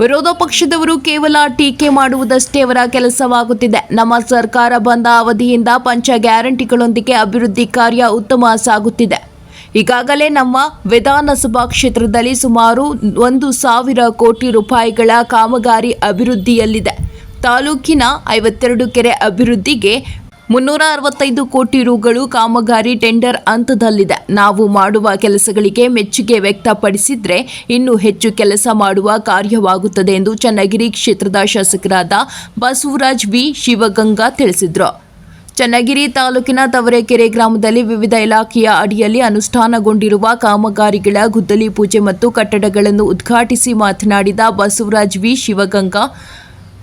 ವಿರೋಧ ಪಕ್ಷದವರು ಕೇವಲ ಟೀಕೆ ಮಾಡುವುದಷ್ಟೇ ಅವರ ಕೆಲಸವಾಗುತ್ತಿದೆ. ನಮ್ಮ ಸರ್ಕಾರ ಬಂದ ಅವಧಿಯಿಂದ ಪಂಚ ಗ್ಯಾರಂಟಿಗಳೊಂದಿಗೆ ಅಭಿವೃದ್ಧಿ ಕಾರ್ಯ ಉತ್ತಮ ಸಾಗುತ್ತಿದೆ. ಈಗಾಗಲೇ ನಮ್ಮ ವಿಧಾನಸಭಾ ಕ್ಷೇತ್ರದಲ್ಲಿ ಸುಮಾರು 1,000 ಕೋಟಿ ರೂಪಾಯಿಗಳ ಕಾಮಗಾರಿ ಅಭಿವೃದ್ಧಿಯಲ್ಲಿದೆ. ತಾಲೂಕಿನ 52 ಕೆರೆ ಅಭಿವೃದ್ಧಿಗೆ 365 ಕೋಟಿ ರುಗಳು ಕಾಮಗಾರಿ ಟೆಂಡರ್ ಹಂತದಲ್ಲಿದೆ. ನಾವು ಮಾಡುವ ಕೆಲಸಗಳಿಗೆ ಮೆಚ್ಚುಗೆ ವ್ಯಕ್ತಪಡಿಸಿದ್ರೆ ಇನ್ನೂ ಹೆಚ್ಚು ಕೆಲಸ ಮಾಡುವ ಕಾರ್ಯವಾಗುತ್ತದೆ ಎಂದು ಚನ್ನಗಿರಿ ಕ್ಷೇತ್ರದ ಶಾಸಕರಾದ ಬಸವರಾಜ್ ವಿ ಶಿವಗಂಗಾ ತಿಳಿಸಿದರು. ಚನ್ನಗಿರಿ ತಾಲೂಕಿನ ತವರೆಕೆರೆ ಗ್ರಾಮದಲ್ಲಿ ವಿವಿಧ ಇಲಾಖೆಯ ಅಡಿಯಲ್ಲಿ ಅನುಷ್ಠಾನಗೊಂಡಿರುವ ಕಾಮಗಾರಿಗಳ ಗುದ್ದಲಿ ಪೂಜೆ ಮತ್ತು ಕಟ್ಟಡಗಳನ್ನು ಉದ್ಘಾಟಿಸಿ ಮಾತನಾಡಿದ ಬಸವರಾಜ್ ವಿ ಶಿವಗಂಗಾ,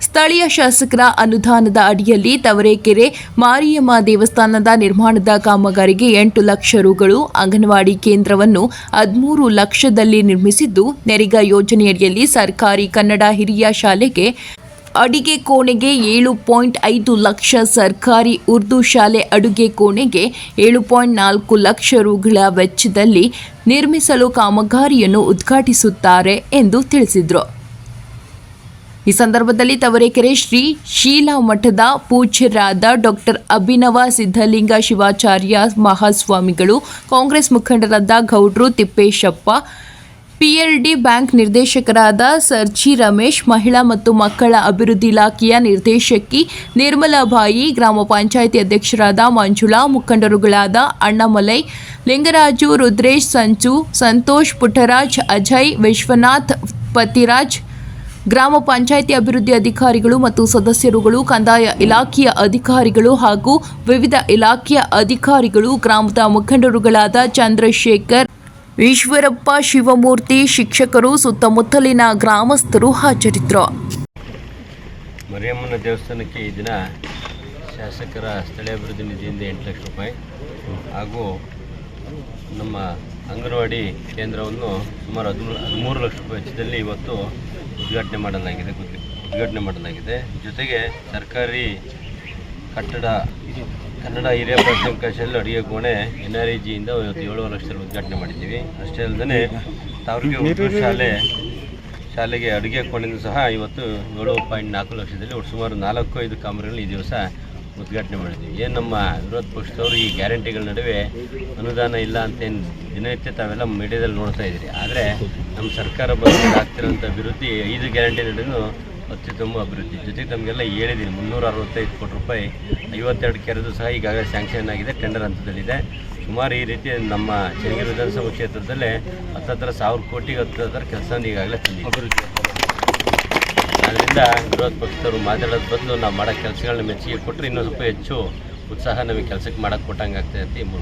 ಸ್ಥಳೀಯ ಶಾಸಕರ ಅನುದಾನದ ಅಡಿಯಲ್ಲಿ ತವರೆಕೆರೆ ಮಾರಿಯಮ್ಮ ದೇವಸ್ಥಾನದ ನಿರ್ಮಾಣದ ಕಾಮಗಾರಿಗೆ 8 ಲಕ್ಷ ರುಗಳು, ಅಂಗನವಾಡಿ ಕೇಂದ್ರವನ್ನು 13 ಲಕ್ಷದಲ್ಲಿ ನಿರ್ಮಿಸಿದ್ದು, ನೆರಿಗಾ ಯೋಜನೆಯಡಿಯಲ್ಲಿ ಸರ್ಕಾರಿ ಕನ್ನಡ ಹಿರಿಯ ಶಾಲೆಗೆ ಅಡಿಗೆ ಕೋಣೆಗೆ 7.5 ಲಕ್ಷ, ಸರ್ಕಾರಿ ಉರ್ದು ಶಾಲೆ ಅಡುಗೆ ಕೋಣೆಗೆ 7.4 ಲಕ್ಷ ರುಗಳ ವೆಚ್ಚದಲ್ಲಿ ನಿರ್ಮಿಸಲು ಕಾಮಗಾರಿಯನ್ನು ಉದ್ಘಾಟಿಸುತ್ತಾರೆ ಎಂದು ತಿಳಿಸಿದರು. ಈ ಸಂದರ್ಭದಲ್ಲಿ ತವರೆಕೆರೆ ಶ್ರೀ ಶೀಲಾ ಮಠದ ಪೂಜ್ಯರಾದ ಡಾಕ್ಟರ್ ಅಭಿನವ ಸಿದ್ಧಲಿಂಗ ಶಿವಾಚಾರ್ಯ ಮಹಾಸ್ವಾಮಿಗಳು, ಕಾಂಗ್ರೆಸ್ ಮುಖಂಡರಾದ ಗೌಡ್ರು ತಿಪ್ಪೇಶಪ್ಪ, ಪಿಎಲ್ಡಿ ಬ್ಯಾಂಕ್ ನಿರ್ದೇಶಕರಾದ ಸರ್ಜಿ ರಮೇಶ್, ಮಹಿಳಾ ಮತ್ತು ಮಕ್ಕಳ ಅಭಿವೃದ್ಧಿ ಇಲಾಖೆಯ ನಿರ್ದೇಶಕಿ ನಿರ್ಮಲಾಬಾಯಿ, ಗ್ರಾಮ ಪಂಚಾಯಿತಿ ಅಧ್ಯಕ್ಷರಾದ ಮಂಜುಳಾ, ಮುಖಂಡರುಗಳಾದ ಅಣ್ಣಮಲೈ, ಲಿಂಗರಾಜು, ರುದ್ರೇಶ್, ಸಂಚು, ಸಂತೋಷ್, ಪುಟ್ಟರಾಜ್, ಅಜಯ್, ವಿಶ್ವನಾಥ್, ಪತಿರಾಜ್, ಗ್ರಾಮ ಪಂಚಾಯಿತಿ ಅಭಿವೃದ್ಧಿ ಅಧಿಕಾರಿಗಳು ಮತ್ತು ಸದಸ್ಯರುಗಳು, ಕಂದಾಯ ಇಲಾಖೆಯ ಅಧಿಕಾರಿಗಳು ಹಾಗೂ ವಿವಿಧ ಇಲಾಖೆಯ ಅಧಿಕಾರಿಗಳು, ಗ್ರಾಮದ ಮುಖಂಡರುಗಳಾದ ಚಂದ್ರಶೇಖರ್, ಈಶ್ವರಪ್ಪ, ಶಿವಮೂರ್ತಿ, ಶಿಕ್ಷಕರು, ಸುತ್ತಮುತ್ತಲಿನ ಗ್ರಾಮಸ್ಥರು ಹಾಜರಿದ್ದರು. ಮರಿಯಮ್ಮನ ದೇವಸ್ಥಾನಕ್ಕೆ ಈ ದಿನ ಶಾಸಕರ ಸ್ಥಳೀಯ ಅಭಿವೃದ್ಧಿ ನಿಧಿಯಿಂದ 8 ಲಕ್ಷ ರೂಪಾಯಿ ಹಾಗೂ ನಮ್ಮ ಅಂಗನವಾಡಿ ಕೇಂದ್ರವನ್ನು ಸುಮಾರು 13 ಲಕ್ಷ ರೂಪಾಯಿ ವೆಚ್ಚದಲ್ಲಿ ಇವತ್ತು ಉದ್ಘಾಟನೆ ಮಾಡಲಾಗಿದೆ. ಜೊತೆಗೆ ಸರ್ಕಾರಿ ಕಟ್ಟಡ ಕನ್ನಡ ಹಿರಿಯ ಪ್ರಾಥಮಿಕ ಶಾಲೆ ಅಡುಗೆ ಕೋಣೆ NREGಯಿಂದ ಇವತ್ತು 7 ಲಕ್ಷದಲ್ಲಿ ಉದ್ಘಾಟನೆ ಮಾಡಿದ್ದೀವಿ. ಅಷ್ಟೇ ಅಲ್ಲದೆ ತಾವರಿಗೆ ಉರ್ದು ಶಾಲೆಗೆ ಅಡುಗೆ ಕೋಣೆಯೂ ಸಹ ಇವತ್ತು 7.4 ಲಕ್ಷದಲ್ಲಿ ಸುಮಾರು 4-5 ಕಾಮಗಾರಿಗಳು ಈ ದಿವಸ ಉದ್ಘಾಟನೆ ಮಾಡಿದ್ದೀವಿ. ಏನು ನಮ್ಮ ವಿರೋಧ ಪಕ್ಷದವರು ಈ ಗ್ಯಾರಂಟಿಗಳ ನಡುವೆ ಅನುದಾನ ಇಲ್ಲ ಅಂತೇನು ದಿನನಿತ್ಯ ತಾವೆಲ್ಲ ಮೀಡಿಯಾದಲ್ಲಿ ನೋಡ್ತಾ ಇದ್ದೀರಿ. ಆದರೆ ನಮ್ಮ ಸರ್ಕಾರ ಬಂದು ಆಗ್ತಿರೋಂಥ ಅಭಿವೃದ್ಧಿ 5 ಗ್ಯಾರಂಟಿ ನಡುವೆ ಅತ್ಯುತ್ತಮ ಅಭಿವೃದ್ಧಿ. ಜೊತೆಗೆ ತಮಗೆಲ್ಲ ಹೇಳಿದ್ದೀನಿ 365 ಕೋಟಿ ರೂಪಾಯಿ 52 ಕೆರೆದು ಸಹ ಈಗಾಗಲೇ ಸ್ಯಾಂಕ್ಷನ್ ಆಗಿದೆ, ಟೆಂಡರ್ ಹಂತದಲ್ಲಿದೆ. ಸುಮಾರು ಈ ರೀತಿ ನಮ್ಮ ಚನ್ನಗಿರಿ ವಿಧಾನಸಭಾ ಕ್ಷೇತ್ರದಲ್ಲೇ 10,000 ಕೋಟಿಗೆ ಹತ್ತಿರ ಕೆಲಸ ಈಗಾಗಲೇ ತಂದಿದ್ದೀವಿ. ಅದರಿಂದ ವಿರೋಧ ಪಕ್ಷದವರು ಮಾತಾಡೋದು ಬದಲು ನಾವು ಮಾಡೋ ಕೆಲಸಗಳನ್ನ ಮೆಚ್ಚುಗೆ ಕೊಟ್ಟರೆ ಇನ್ನೂ ಸ್ವಲ್ಪ ಹೆಚ್ಚು ಉತ್ಸಾಹ ನಮಗೆ ಕೆಲಸಕ್ಕೆ ಮಾಡೋಕ್ಕೆ ಕೊಟ್ಟಂಗೆ ಆಗ್ತದೆ ಅಂತ